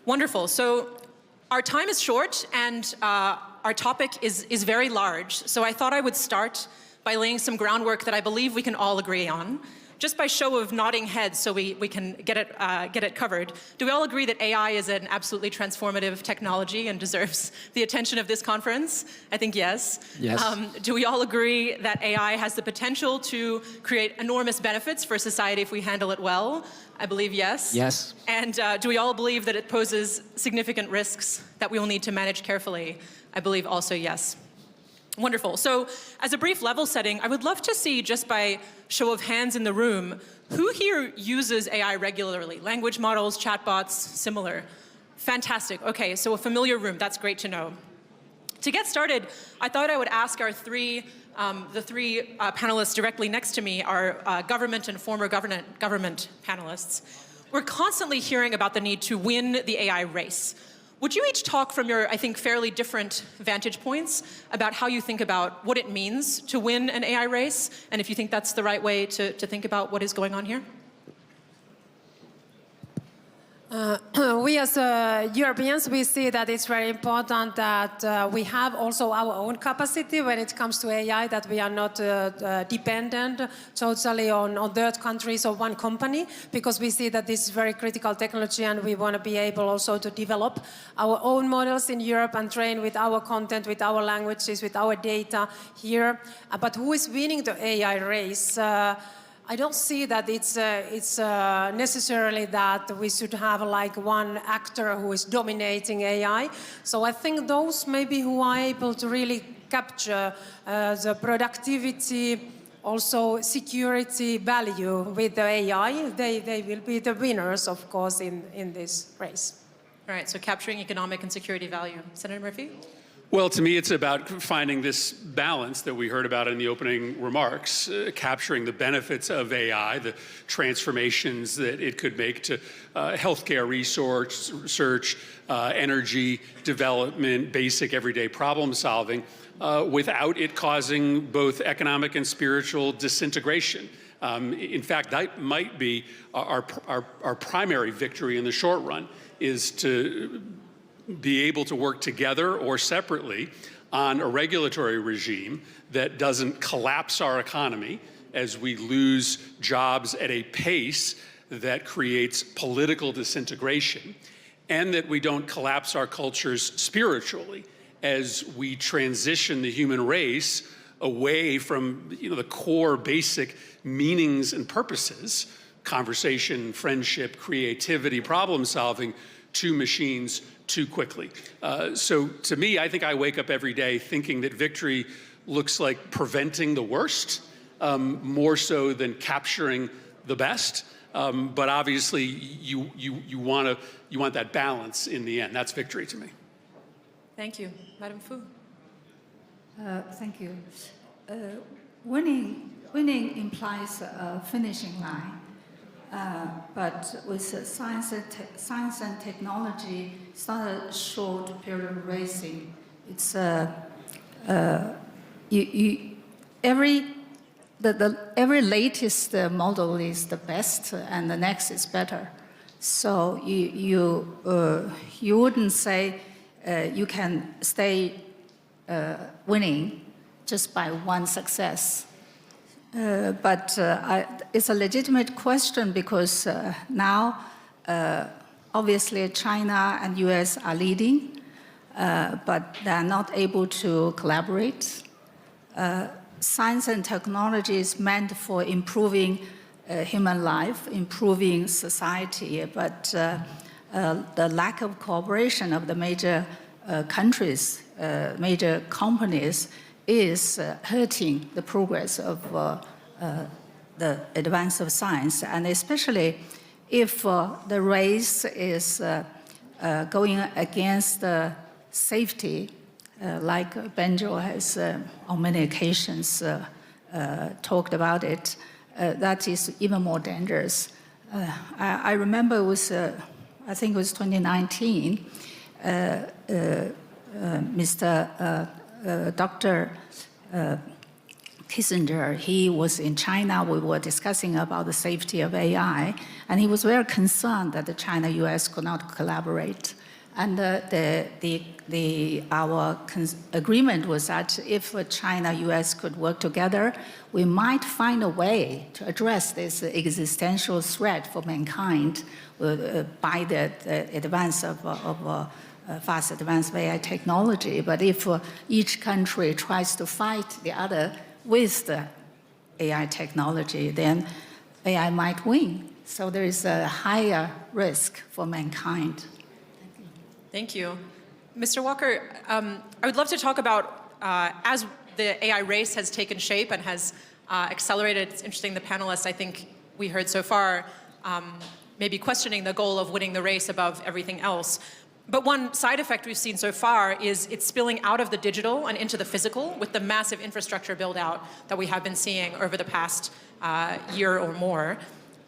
Wonderful. So our time is short, and our topic is very large. So I thought I would start by laying some groundwork that I believe we can all agree on. Just by show of nodding heads so we can get it covered. Do we all agree that AI is an absolutely transformative technology and deserves the attention of this conference? I think yes. Yes. Do we all agree that AI has the potential to create enormous benefits for society if we handle it well? I believe yes. Yes. And do we all believe that it poses significant risks that we will need to manage carefully? I believe also yes. Wonderful. So as a brief level setting, I would love to see, just by show of hands in the room, who here uses AI regularly? Language models, chatbots, similar. Fantastic. Okay, so a familiar room. That's great to know. To get started, I thought I would ask our the three panelists directly next to me, our government and former government panelists. We're constantly hearing about the need to win the AI race. Would you each talk from your, I think, fairly different vantage points about how you think about what it means to win an AI race, and if you think that's the right way to think about what is going on here? We as Europeans, we see that it's very important that we have also our own capacity when it comes to AI, that we are not dependent totally on third countries or one company, because we see that this is very critical technology, and we want to be able also to develop our own models in Europe and train with our content, with our languages, with our data here. But who is winning the AI race? I don't see that it's necessarily that we should have like one actor who is dominating AI. So I think those maybe who are able to really capture the productivity, also security value with the AI, they will be the winners, of course, in this race. All right, so capturing economic and security value. Senator Murphy? Well, to me, it's about finding this balance that we heard about in the opening remarks, capturing the benefits of AI, the transformations that it could make to healthcare research, energy development, basic everyday problem solving, without it causing both economic and spiritual disintegration. In fact, that might be our primary victory in the short run, is to be able to work together or separately on a regulatory regime that doesn't collapse our economy as we lose jobs at a pace that creates political disintegration, and that we don't collapse our cultures spiritually as we transition the human race away from the core basic meanings and purposes, conversation, friendship, creativity, problem solving, to machines too quickly. So to me, I think I wake up every day thinking that victory looks like preventing the worst, more so than capturing the best. But obviously, you want that balance in the end. That's victory to me. Thank you. Madam Fu. Thank you. Winning implies a finishing line. But with science and technology, it's not a short period of racing. It's every latest model is the best, and the next is better. So you wouldn't say you can stay winning just by one success. But it's a legitimate question, because now, obviously, China and US are leading, but they're not able to collaborate. Science and technology is meant for improving human life, improving society, but the lack of cooperation of the major countries, major companies, is hurting the progress of the advance of science, and especially if the race is going against safety, like Benjo has on many occasions talked about it, that is even more dangerous. I remember it was, I think it was 2019, Dr. Kissinger, he was in China. We were discussing about the safety of AI, and he was very concerned that the China-US could not collaborate. And our agreement was that if China-US could work together, we might find a way to address this existential threat for mankind by the advance of fast advance of AI technology. But if each country tries to fight the other with the AI technology, then AI might win. So there is a higher risk for mankind. Thank you. Mr. Walker, I would love to talk about, as the AI race has taken shape and has accelerated, it's interesting the panelists I think we heard so far maybe questioning the goal of winning the race above everything else. But one side effect we've seen so far is it's spilling out of the digital and into the physical with the massive infrastructure build out that we have been seeing over the past year or more.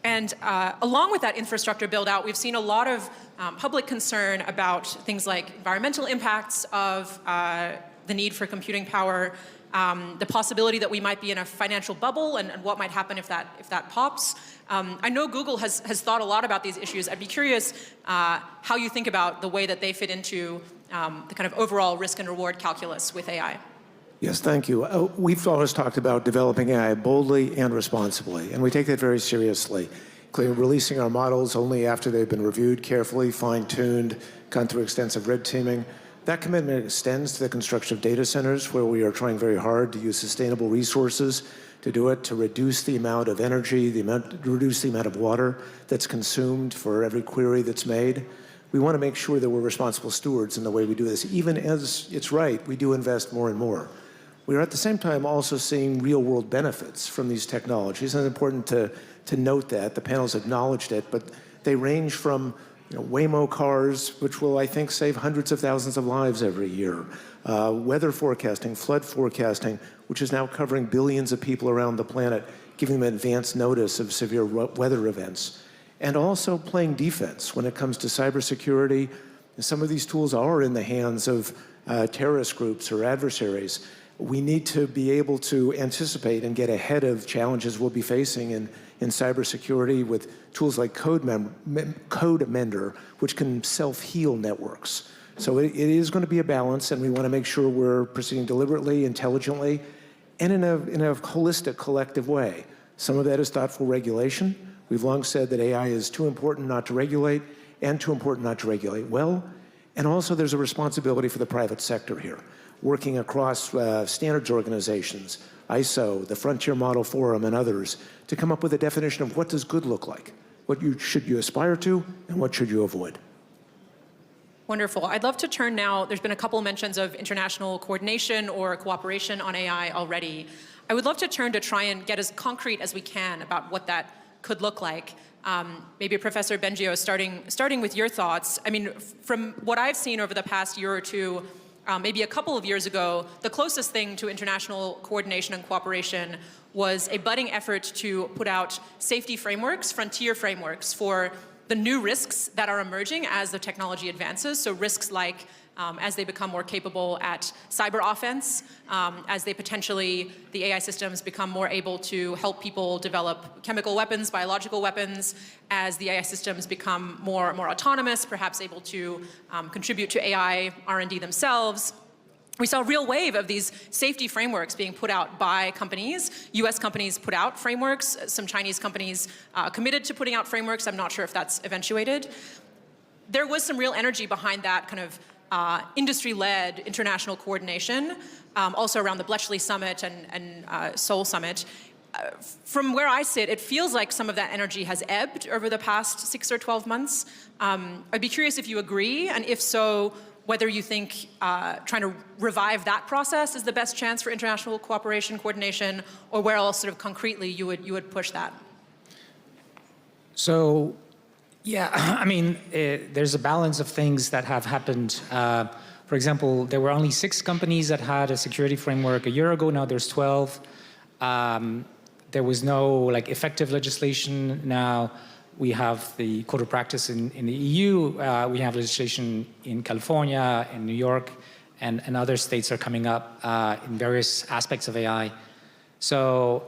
And along with that infrastructure build out, we've seen a lot of public concern about things like environmental impacts of the need for computing power, the possibility that we might be in a financial bubble and what might happen if that pops. I know Google has thought a lot about these issues. I'd be curious how you think about the way that they fit into the kind of overall risk and reward calculus with AI. Yes, thank you. We've always talked about developing AI boldly and responsibly, and we take that very seriously. Including releasing our models only after they've been reviewed carefully, fine-tuned, gone through extensive red teaming. That commitment extends to the construction of data centers, where we are trying very hard to use sustainable resources to do it, to reduce the amount of energy, reduce the amount of water that's consumed for every query that's made. We want to make sure that we're responsible stewards in the way we do this. Even as it's right, we do invest more and more. We are at the same time also seeing real-world benefits from these technologies, and it's important to note that. The panels acknowledged it, but they range from Waymo cars, which will, I think, save hundreds of thousands of lives every year. Weather forecasting, flood forecasting, which is now covering billions of people around the planet, giving them advance notice of severe weather events. And also playing defense when it comes to cybersecurity. Some of these tools are in the hands of terrorist groups or adversaries. We need to be able to anticipate and get ahead of challenges we'll be facing in cybersecurity with tools like Code Mender, which can self-heal networks. So it is going to be a balance, and we want to make sure we're proceeding deliberately, intelligently, and in a holistic, collective way. Some of that is thoughtful regulation. We've long said that AI is too important not to regulate, and too important not to regulate well. And also there's a responsibility for the private sector here, working across standards organizations, ISO, the Frontier Model Forum, and others, to come up with a definition of what does good look like, what should you aspire to, and what should you avoid. Wonderful. I'd love to turn now, there's been a couple mentions of international coordination or cooperation on AI already. I would love to turn to try and get as concrete as we can about what that could look like. Maybe Professor Bengio, starting with your thoughts. I mean, from what I've seen over the past year or two, maybe a couple of years ago, the closest thing to international coordination and cooperation was a budding effort to put out safety frameworks, frontier frameworks for the new risks that are emerging as the technology advances. So risks like as they become more capable at cyber offense, as the AI systems become more able to help people develop chemical weapons, biological weapons, as the AI systems become more autonomous, perhaps able to contribute to AI R&D themselves. We saw a real wave of these safety frameworks being put out by companies. US companies put out frameworks. Some Chinese companies committed to putting out frameworks. I'm not sure if that's eventuated. There was some real energy behind that kind of industry-led international coordination, also around the Bletchley Summit and Seoul Summit. From where I sit, it feels like some of that energy has ebbed over the past 6 or 12 months. I'd be curious if you agree, and if so, whether you think trying to revive that process is the best chance for international cooperation, coordination, or where else sort of concretely you would push that? So, yeah, I mean, there's a balance of things that have happened. For example, there were only 6 companies that had a security framework a year ago. Now there's 12. There was no effective legislation. Now we have the code of practice in the EU. We have legislation in California, in New York, and other states are coming up in various aspects of AI. So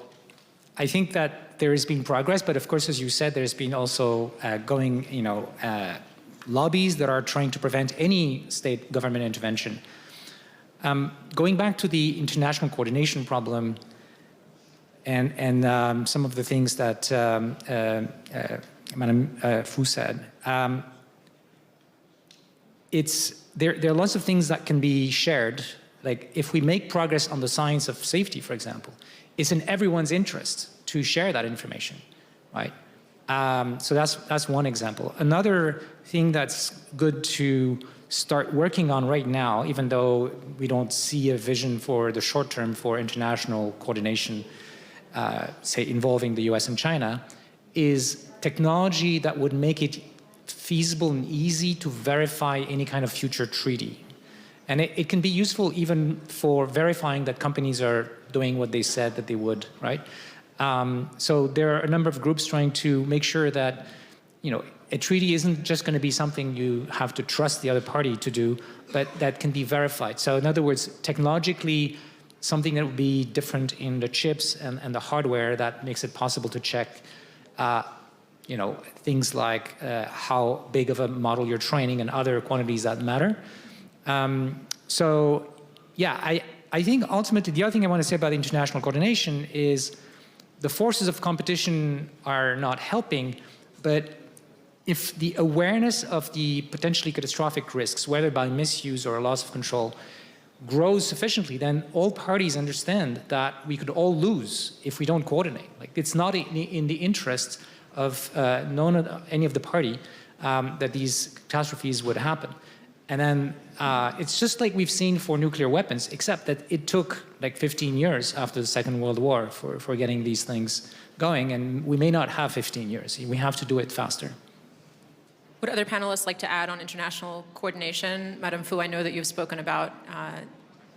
I think that there has been progress, but of course, as you said, there's been also lobbies that are trying to prevent any state government intervention. Going back to the international coordination problem and some of the things that Madame Fu said, there are lots of things that can be shared. Like if we make progress on the science of safety, for example, it's in everyone's interest to share that information, right? So that's one example. Another thing that's good to start working on right now, even though we don't see a vision for the short term for international coordination, say involving the US and China, is technology that would make it feasible and easy to verify any kind of future treaty. And it can be useful even for verifying that companies are doing what they said that they would, right? So there are a number of groups trying to make sure that, a treaty isn't just going to be something you have to trust the other party to do, but that can be verified. So in other words, technologically, something that would be different in the chips and the hardware that makes it possible to check, things like how big of a model you're training and other quantities that matter. So yeah, I think ultimately the other thing I want to say about international coordination is the forces of competition are not helping, but if the awareness of the potentially catastrophic risks, whether by misuse or loss of control, grows sufficiently, then all parties understand that we could all lose if we don't coordinate. Like it's not in the interest of any of the party that these catastrophes would happen. And then it's just like we've seen for nuclear weapons, except that it took like 15 years after the Second World War for getting these things going, and we may not have 15 years. We have to do it faster. Would other panelists like to add on international coordination? Madame Fu, I know that you've spoken about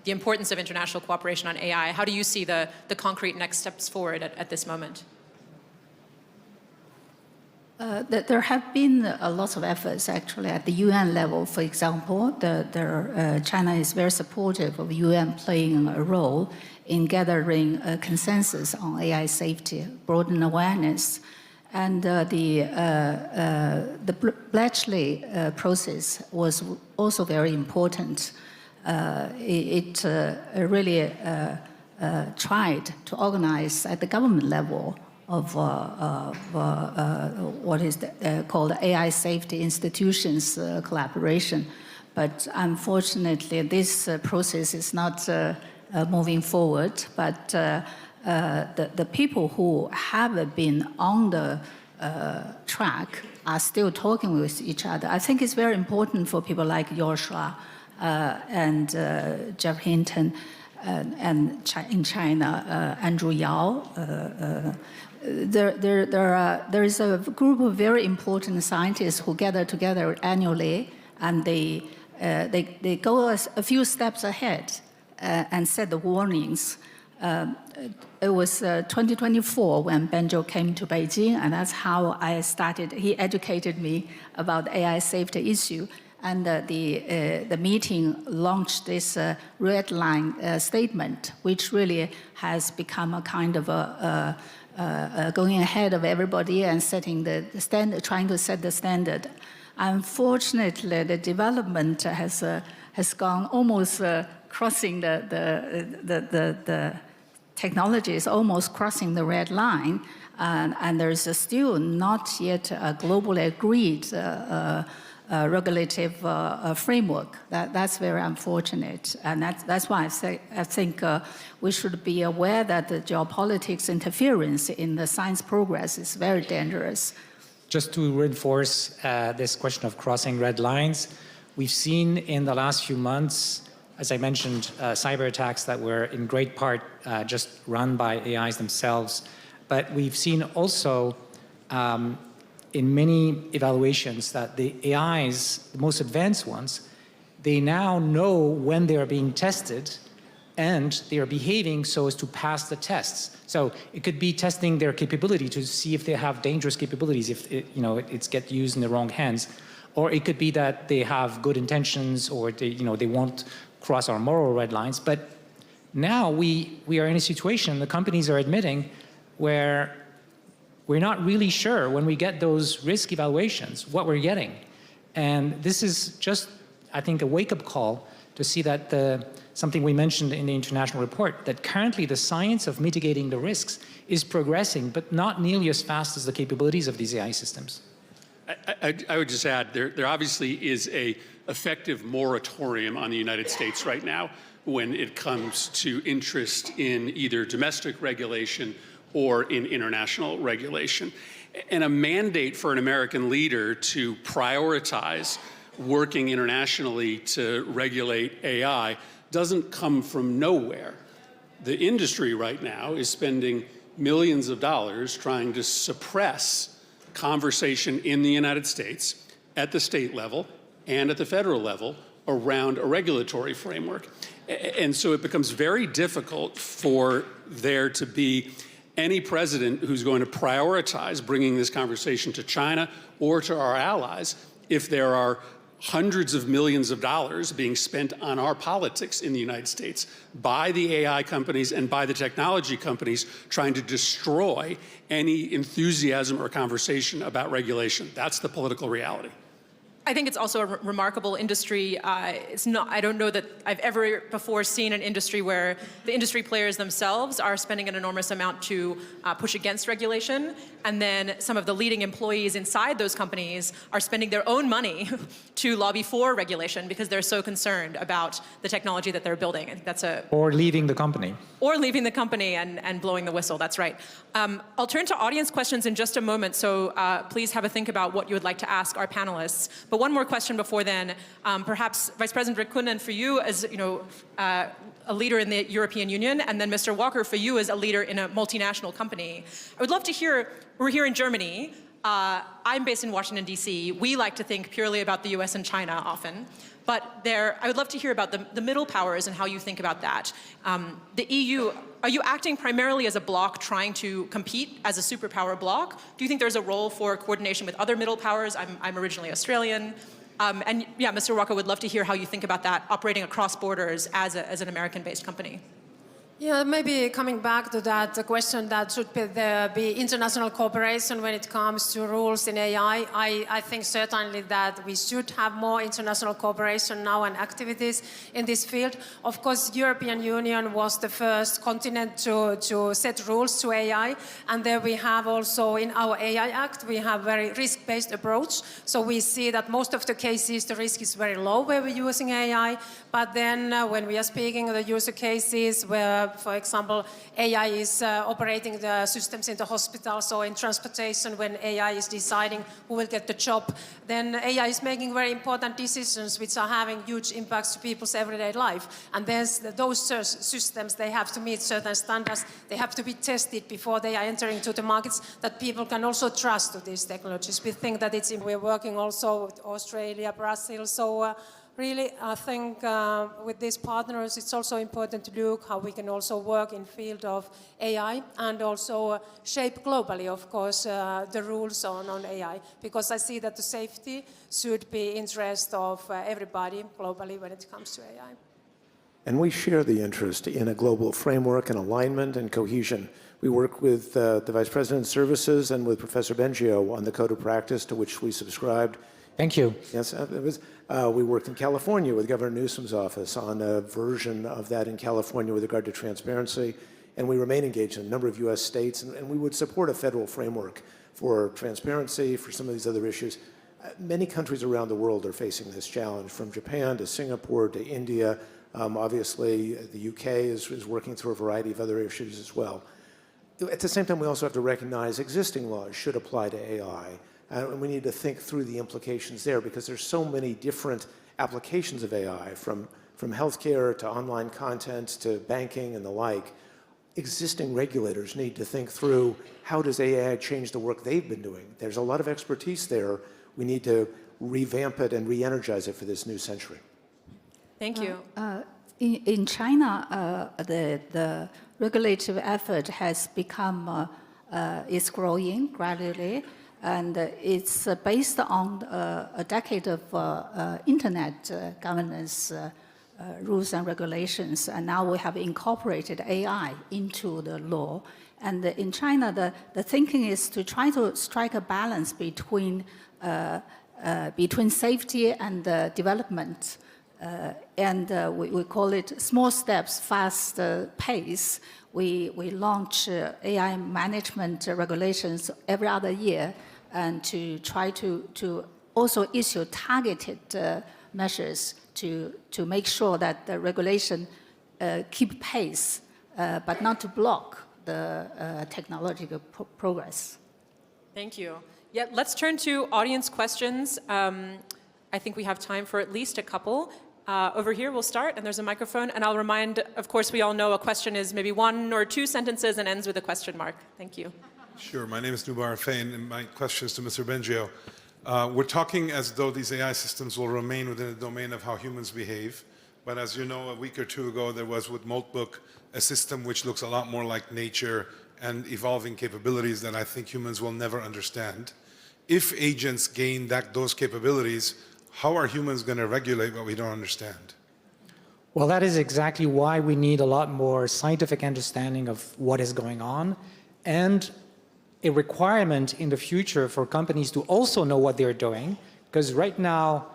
the importance of international cooperation on AI. How do you see the concrete next steps forward at this moment? There have been a lot of efforts actually at the UN level. For example, China is very supportive of UN playing a role in gathering a consensus on AI safety, broaden awareness. And the Bletchley process was also very important. It really tried to organize at the government level of what is called AI safety institutions collaboration. But unfortunately, this process is not moving forward. But the people who have been on the track are still talking with each other. I think it's very important for people like Joshua and Jeff Hinton and in China, Andrew Yao. There is a group of very important scientists who gather together annually, and they go a few steps ahead and set the warnings. It was 2024 when Benjo came to Beijing, and that's how I started. He educated me about the AI safety issue, and the meeting launched this red line statement, which really has become a kind of going ahead of everybody and setting the standard, trying to set the standard. Unfortunately, the development has gone almost crossing the technology is almost crossing the red line, and there's still not yet a globally agreed regulative framework. That's very unfortunate, and that's why I think we should be aware that the geopolitics interference in the science progress is very dangerous. Just to reinforce this question of crossing red lines, we've seen in the last few months, as I mentioned, cyber attacks that were in great part just run by AIs themselves. But we've seen also in many evaluations that the AIs, the most advanced ones, they now know when they are being tested and they are behaving so as to pass the tests. So it could be testing their capability to see if they have dangerous capabilities, if it's get used in the wrong hands. Or it could be that they have good intentions, or they won't cross our moral red lines. But Now we are in a situation, the companies are admitting, where we're not really sure when we get those risk evaluations what we're getting. And this is just, I think, a wake-up call to see that something we mentioned in the international report, that currently the science of mitigating the risks is progressing, but not nearly as fast as the capabilities of these AI systems. I would just add, there obviously is an effective moratorium on the United States right now when it comes to interest in either domestic regulation or in international regulation. And a mandate for an American leader to prioritize working internationally to regulate AI doesn't come from nowhere. The industry right now is spending millions of dollars trying to suppress conversation in the United States at the state level and at the federal level around a regulatory framework. And so it becomes very difficult for there to be any president who's going to prioritize bringing this conversation to China or to our allies if there are hundreds of millions of dollars being spent on our politics in the United States by the AI companies and by the technology companies trying to destroy any enthusiasm or conversation about regulation. That's the political reality. I think it's also a remarkable industry. It's not, I don't know that I've ever before seen an industry where the industry players themselves are spending an enormous amount to push against regulation, and then some of the leading employees inside those companies are spending their own money to lobby for regulation because they're so concerned about the technology that they're building. And that's or leaving the company. Or leaving the company and blowing the whistle, that's right. I'll turn to audience questions in just a moment, so please have a think about what you would like to ask our panelists. But one more question before then, perhaps Vice President Rikkunen, for you as a leader in the European Union, and then Mr. Walker, for you as a leader in a multinational company. I would love to hear, we're here in Germany, I'm based in Washington, D.C. We like to think purely about the US and China often. But I would love to hear about the middle powers and how you think about that. The EU, are you acting primarily as a bloc trying to compete as a superpower bloc? Do you think there's a role for coordination with other middle powers? I'm originally Australian. And yeah, Mr. Walker, would love to hear how you think about that, operating across borders as an American-based company. Yeah, maybe coming back to that question that should there be international cooperation when it comes to rules in AI. I think certainly that we should have more international cooperation now and activities in this field. Of course, European Union was the first continent to set rules to AI, and there we have also in our AI Act, we have very risk-based approach. So we see that most of the cases, the risk is very low where we're using AI, but then when we are speaking of the user cases where, for example, AI is operating the systems in the hospitals or in transportation, when AI is deciding who will get the job, then AI is making very important decisions which are having huge impacts to people's everyday life. And those systems, they have to meet certain standards. They have to be tested before they are entering into the markets that people can also trust to these technologies. We think that we're working also with Australia, Brazil, so really, I think with these partners, it's also important to look how we can also work in field of AI and also shape globally, of course, the rules on AI, because I see that the safety should be interest of everybody globally when it comes to AI. And we share the interest in a global framework and alignment and cohesion. We work with the Vice President's services and with Professor Bengio on the Code of Practice to which we subscribed. Thank you. Yes, we worked in California with Governor Newsom's office on a version of that in California with regard to transparency, and we remain engaged in a number of U.S. states, and we would support a federal framework for transparency, for some of these other issues. Many countries around the world are facing this challenge, from Japan to Singapore to India. Obviously, the UK is working through a variety of other issues as well. At the same time, we also have to recognize existing laws should apply to AI. And we need to think through the implications there because there's so many different applications of AI, from healthcare to online content to banking and the like. Existing regulators need to think through how does AI change the work they've been doing. There's a lot of expertise there. We need to revamp it and re-energize it for this new century. Thank you. In China, the regulative effort has become, is growing gradually. And it's based on a decade of internet governance rules and regulations, and now we have incorporated AI into the law. And in China, the thinking is to try to strike a balance between safety and development. We call it small steps, fast pace. We launch AI management regulations every other year, and to try to also issue targeted measures to make sure that the regulation keep pace, but not to block the technological progress. Thank you. Yeah, let's turn to audience questions. I think we have time for at least a couple. Over here, we'll start, and there's a microphone. And I'll remind, of course, we all know a question is maybe 1 or 2 sentences and ends with a question mark. Thank you. Sure. My name is Nubar Fain, and my question is to Mr. Bengio. We're talking as though these AI systems will remain within the domain of how humans behave. But as you know, a week or 2 ago, there was with Moltbook a system which looks a lot more like nature and evolving capabilities that I think humans will never understand. If agents gain those capabilities, how are humans going to regulate what we don't understand? Well, that is exactly why we need a lot more scientific understanding of what is going on, and a requirement in the future for companies to also know what they're doing, because right now,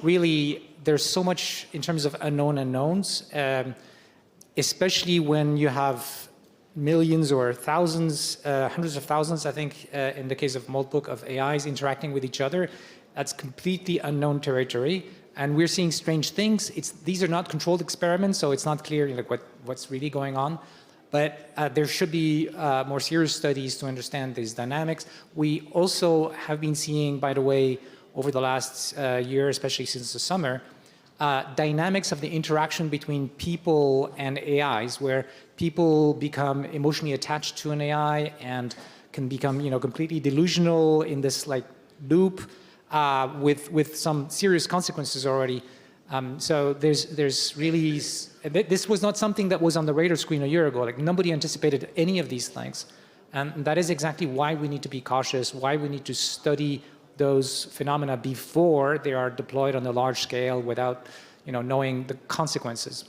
really, there's so much in terms of unknown unknowns, especially when you have millions or thousands, hundreds of thousands, I think, in the case of Moltbook, of AIs interacting with each other. That's completely unknown territory, and we're seeing strange things. These are not controlled experiments, so it's not clear what's really going on. But there should be more serious studies to understand these dynamics. We also have been seeing, by the way, over the last year, especially since the summer, dynamics of the interaction between people and AIs, where people become emotionally attached to an AI and can become, completely delusional in this loop with some serious consequences already. So there's really, this was not something that was on the radar screen a year ago. Nobody anticipated any of these things. And that is exactly why we need to be cautious, why we need to study those phenomena before they are deployed on a large scale without, knowing the consequences.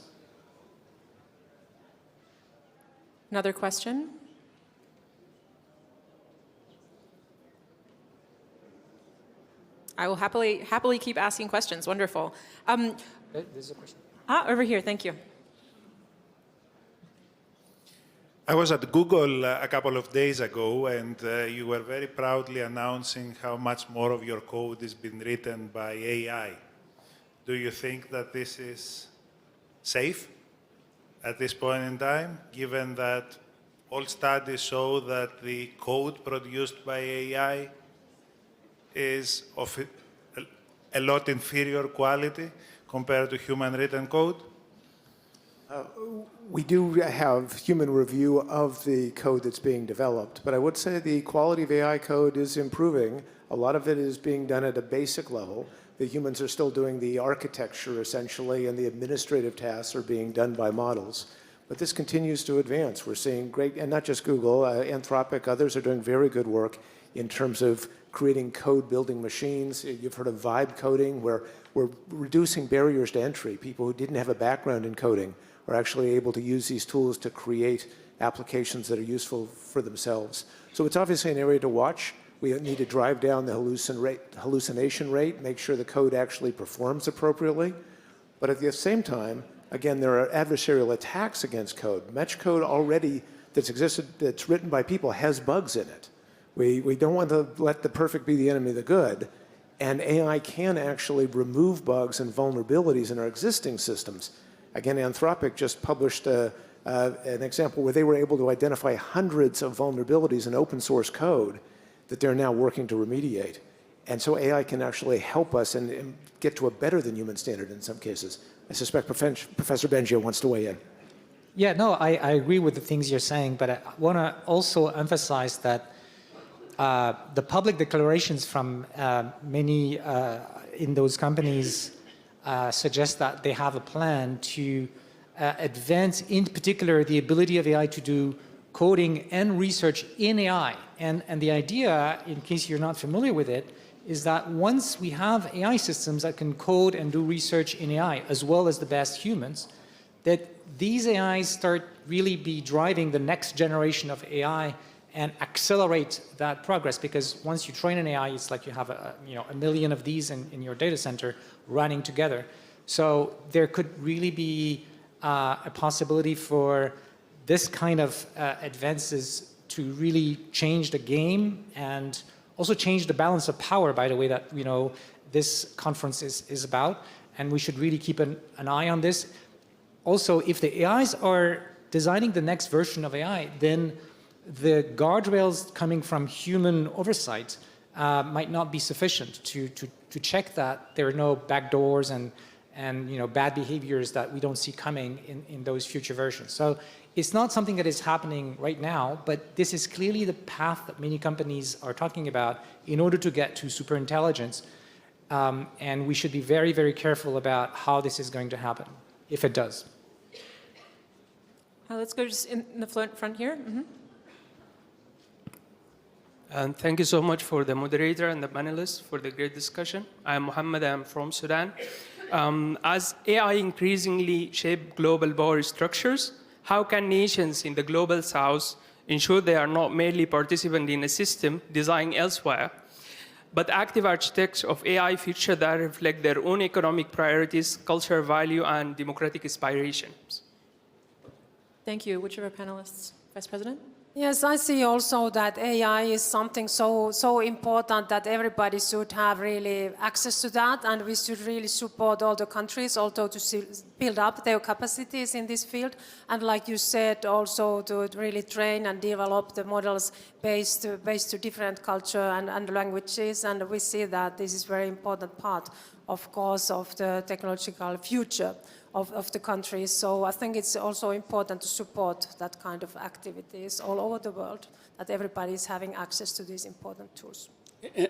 Another question? I will happily keep asking questions. Wonderful. There's a question. Over here. Thank you. I was at Google a couple of days ago, and you were very proudly announcing how much more of your code is being written by AI. Do you think that this is safe at this point in time, given that all studies show that the code produced by AI is of a lot inferior quality compared to human-written code? We do have human review of the code that's being developed, but I would say the quality of AI code is improving. A lot of it is being done at a basic level. The humans are still doing the architecture, essentially, and the administrative tasks are being done by models. But this continues to advance. We're seeing great, and not just Google, Anthropic, others are doing very good work in terms of creating code-building machines. You've heard of vibe coding, where we're reducing barriers to entry. People who didn't have a background in coding are actually able to use these tools to create applications that are useful for themselves. So it's obviously an area to watch. We need to drive down the hallucination rate, make sure the code actually performs appropriately. But at the same time, again, there are adversarial attacks against code. Much code already that's written by people has bugs in it. We don't want to let the perfect be the enemy of the good. And AI can actually remove bugs and vulnerabilities in our existing systems. Again, Anthropic just published an example where they were able to identify hundreds of vulnerabilities in open source code that they're now working to remediate. And so AI can actually help us and get to a better than human standard in some cases. I suspect Professor Bengio wants to weigh in. Yeah, no, I agree with the things you're saying, but I want to also emphasize that the public declarations from many in those companies suggest that they have a plan to advance, in particular, the ability of AI to do coding and research in AI. And the idea, in case you're not familiar with it, is that once we have AI systems that can code and do research in AI, as well as the best humans, that these AIs start really be driving the next generation of AI and accelerate that progress. Because once you train an AI, it's like you have a million of these in your data center running together. So there could really be a possibility for this kind of advances to really change the game and also change the balance of power, by the way, that this conference is about. And we should really keep an eye on this. Also, if the AIs are designing the next version of AI, then the guardrails coming from human oversight might not be sufficient to check that there are no backdoors and bad behaviors that we don't see coming in those future versions. So it's not something that is happening right now, but this is clearly the path that many companies are talking about in order to get to superintelligence. And we should be very, very careful about how this is going to happen, if it does. Let's go just in the front here. Mm-hmm. And thank you so much for the moderator and the panelists for the great discussion. I'm Mohammed, I'm from Sudan. As AI increasingly shape global power structures, how can nations in the global south ensure they are not merely participants in a system designed elsewhere, but active architects of AI future that reflect their own economic priorities, cultural value, and democratic aspirations? Thank you. Which of our panelists? Vice President? Yes, I see also that AI is something so important that everybody should have really access to that, and we should really support all the countries also to build up their capacities in this field. And like you said, also to really train and develop the models based to different culture and languages. And we see that this is a very important part, of course, of the technological future of the countries. So I think it's also important to support that kind of activities all over the world, that everybody is having access to these important tools.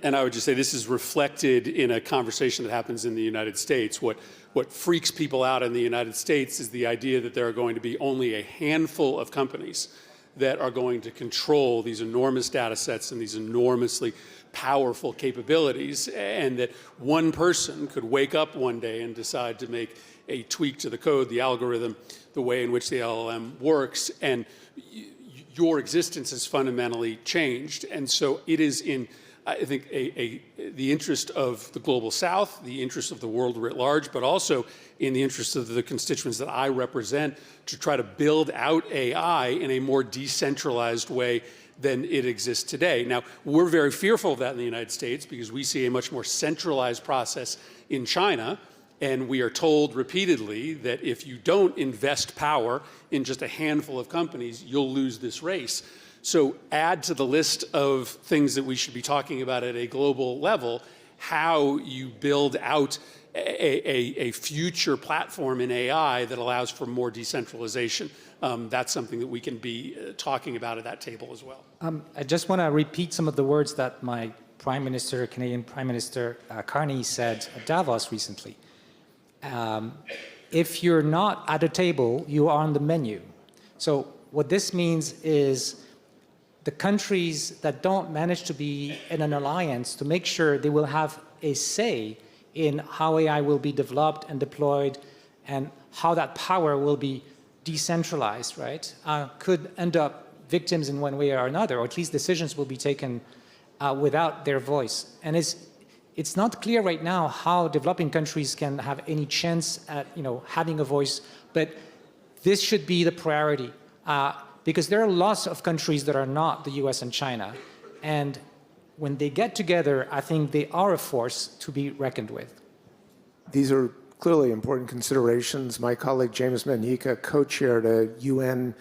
And I would just say this is reflected in a conversation that happens in the United States. What freaks people out in the United States is the idea that there are going to be only a handful of companies that are going to control these enormous data sets and these enormously powerful capabilities, and that one person could wake up one day and decide to make a tweak to the code, the algorithm, the way in which the LLM works, and your existence has fundamentally changed. And so it is in, I think, the interest of the global south, the interest of the world writ large, but also in the interest of the constituents that I represent, to try to build out AI in a more decentralized way than it exists today. Now, we're very fearful of that in the United States because we see a much more centralized process in China. And we are told repeatedly that if you don't invest power in just a handful of companies, you'll lose this race. So add to the list of things that we should be talking about at a global level, how you build out a future platform in AI that allows for more decentralization. That's something that we can be talking about at that table as well. I just want to repeat some of the words that my Prime Minister, Canadian Prime Minister Carney said at Davos recently. If you're not at a table, you are on the menu. So what this means is the countries that don't manage to be in an alliance to make sure they will have a say in how AI will be developed and deployed and how that power will be decentralized, right, could end up victims in one way or another, or at least decisions will be taken without their voice. And it's not clear right now how developing countries can have any chance at having a voice, but this should be the priority because there are lots of countries that are not the US and China. And when they get together, I think they are a force to be reckoned with. These are clearly important considerations. My colleague James Manika co-chaired a UN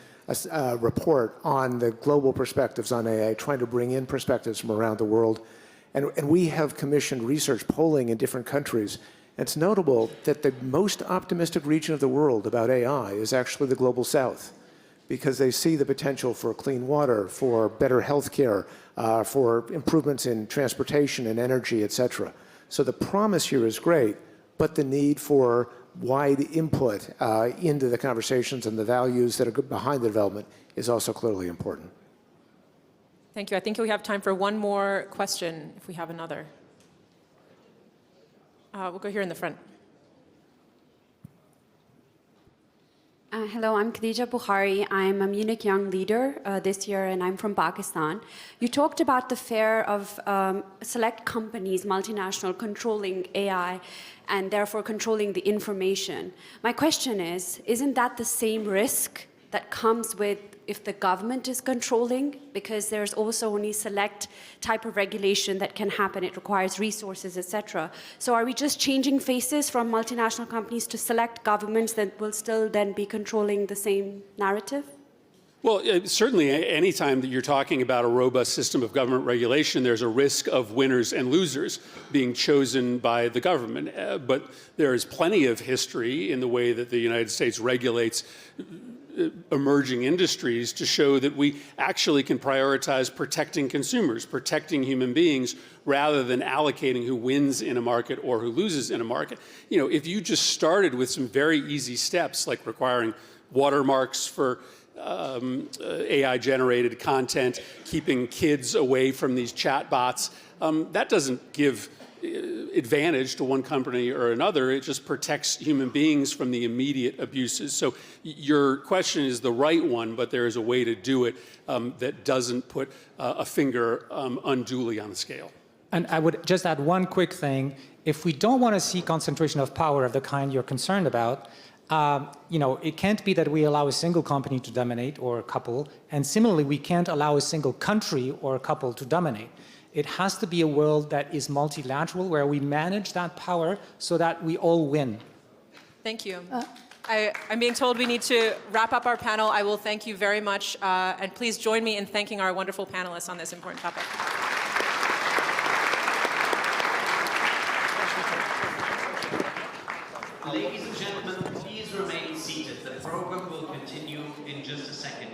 report on the global perspectives on AI, trying to bring in perspectives from around the world. And we have commissioned research polling in different countries. It's notable that the most optimistic region of the world about AI is actually the global south, because they see the potential for clean water, for better healthcare, for improvements in transportation and energy, et cetera. So the promise here is great, but the need for wide input into the conversations and the values that are behind the development is also clearly important. Thank you. I think we have time for one more question, if we have another. We'll go here in the front. Hello, I'm Khadija Bukhari. I'm a Munich Young Leader this year, and I'm from Pakistan. You talked about the fear of select companies, multinational, controlling AI and therefore controlling the information. My question is, isn't that the same risk that comes with if the government is controlling? Because there's also only select type of regulation that can happen. It requires resources, etc. So are we just changing faces from multinational companies to select governments that will still then be controlling the same narrative? Well, certainly any time that you're talking about a robust system of government regulation, there's a risk of winners and losers being chosen by the government. But there is plenty of history in the way that the United States regulates emerging industries to show that we actually can prioritize protecting consumers, protecting human beings, rather than allocating who wins in a market or who loses in a market. You know, if you just started with some very easy steps like requiring watermarks for AI-generated content, keeping kids away from these chatbots, that doesn't give advantage to one company or another. It just protects human beings from the immediate abuses. So your question is the right one, but there is a way to do it that doesn't put a finger unduly on the scale. And I would just add one quick thing. If we don't want to see concentration of power of the kind you're concerned about, you know, it can't be that we allow a single company to dominate or a couple, and similarly, we can't allow a single country or a couple to dominate. It has to be a world that is multilateral, where we manage that power so that we all win. Thank you. I'm being told we need to wrap up our panel. I will thank you very much, and please join me in thanking our wonderful panelists on this important topic. Ladies and gentlemen, please remain seated. The program will continue in just a second.